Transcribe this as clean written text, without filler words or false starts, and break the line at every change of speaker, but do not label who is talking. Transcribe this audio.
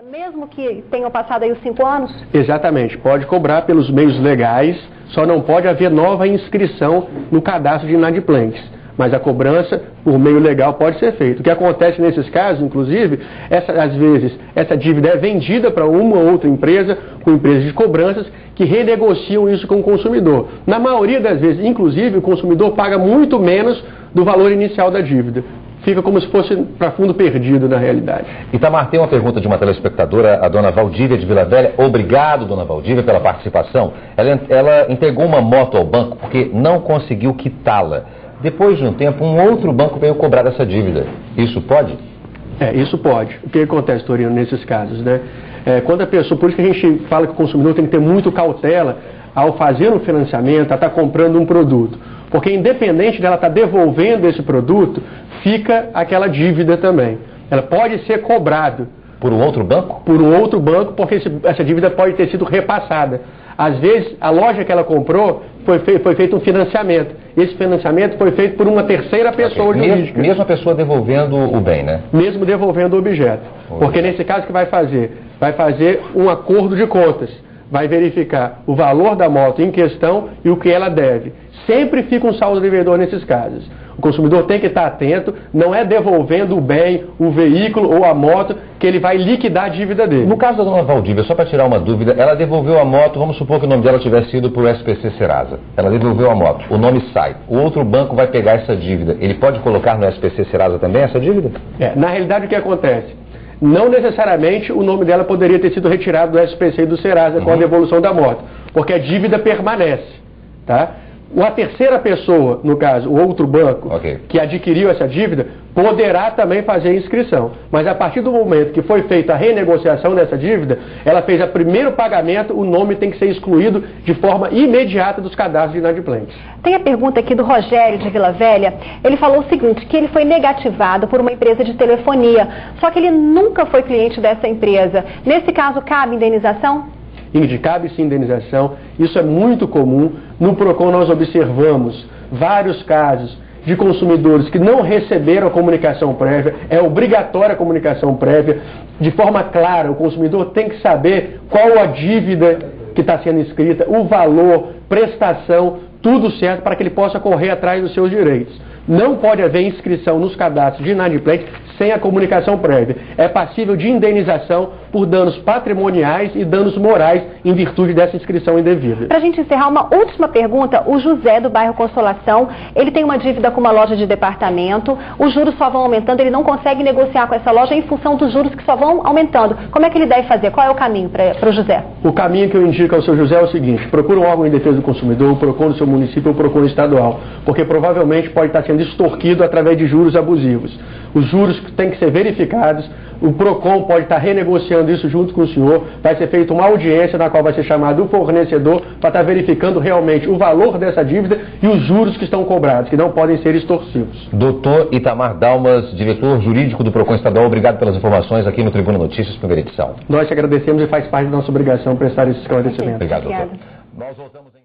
Mesmo que tenham passado aí os 5 anos?
Exatamente, pode cobrar pelos meios legais, só não pode haver nova inscrição no cadastro de inadimplentes. Mas a cobrança, por meio legal, pode ser feita. O que acontece nesses casos, inclusive, às vezes, essa dívida é vendida para uma ou outra empresa, com empresas de cobranças, que renegociam isso com o consumidor. Na maioria das vezes, inclusive, o consumidor paga muito menos do valor inicial da dívida. Fica como se fosse para fundo perdido, na realidade.
Itamar, tem uma pergunta de uma telespectadora, a dona Valdívia de Vila Velha. Obrigado, dona Valdívia, pela participação. Ela entregou uma moto ao banco porque não conseguiu quitá-la. Depois de um tempo, um outro banco veio cobrar essa dívida. Isso pode?
Isso pode. O que acontece, Torino, nesses casos, né? Quando a pessoa, por isso que a gente fala que o consumidor tem que ter muito cautela ao fazer um financiamento, a estar comprando um produto. Porque independente dela estar devolvendo esse produto, fica aquela dívida também. Ela pode ser cobrada.
Por um outro banco?
Por um outro banco, porque essa dívida pode ter sido repassada. Às vezes, a loja que ela comprou foi feito um financiamento. Esse financiamento foi feito por uma terceira pessoa jurídica.
Mesmo a pessoa devolvendo o bem, né?
Mesmo devolvendo o objeto. Porque nesse caso o que vai fazer? Vai fazer um acordo de contas. Vai verificar o valor da moto em questão e o que ela deve. Sempre fica um saldo devedor nesses casos. O consumidor tem que estar atento, não é devolvendo o bem, o veículo ou a moto que ele vai liquidar a dívida dele.
No caso da dona Valdívia, só para tirar uma dúvida, ela devolveu a moto, vamos supor que o nome dela tivesse ido para o SPC Serasa. Ela devolveu a moto, o nome sai. O outro banco vai pegar essa dívida. Ele pode colocar no SPC Serasa também essa dívida?
Na realidade o que acontece? Não necessariamente o nome dela poderia ter sido retirado do SPC e do Serasa com a devolução da moto, porque a dívida permanece, tá? A terceira pessoa, no caso, o outro banco, que adquiriu essa dívida, poderá também fazer a inscrição. Mas a partir do momento que foi feita a renegociação dessa dívida, ela fez o primeiro pagamento, o nome tem que ser excluído de forma imediata dos cadastros de inadimplentes.
Tem a pergunta aqui do Rogério de Vila Velha. Ele falou o seguinte, que ele foi negativado por uma empresa de telefonia, só que ele nunca foi cliente dessa empresa. Nesse caso, cabe indenização?
Ingrid, cabe sim indenização, isso é muito comum. No PROCON nós observamos vários casos de consumidores que não receberam a comunicação prévia, é obrigatória a comunicação prévia, de forma clara, o consumidor tem que saber qual a dívida que está sendo inscrita, o valor, prestação, tudo certo para que ele possa correr atrás dos seus direitos. Não pode haver inscrição nos cadastros de inadimplentes sem a comunicação prévia. É passível de indenização por danos patrimoniais e danos morais em virtude dessa inscrição indevida.
Para a gente encerrar, uma última pergunta. O José, do bairro Consolação, ele tem uma dívida com uma loja de departamento, os juros só vão aumentando, ele não consegue negociar com essa loja em função dos juros que só vão aumentando. Como é que ele deve fazer? Qual é o caminho para o José?
O caminho que eu indico ao seu José é o seguinte: procure um órgão em defesa do consumidor, o PROCON do seu município ou o PROCON estadual, porque provavelmente pode estar sendo extorquido através de juros abusivos. Os juros têm que ser verificados, o PROCON pode estar renegociando isso junto com o senhor, vai ser feita uma audiência na qual vai ser chamado o fornecedor para estar verificando realmente o valor dessa dívida e os juros que estão cobrados, que não podem ser extorsivos.
Doutor Itamar Dalmas, diretor jurídico do PROCON estadual, obrigado pelas informações aqui no Tribuna Notícias, primeira edição.
Nós te agradecemos e faz parte da nossa obrigação prestar esse esclarecimento.
Obrigado, doutor. Nós voltamos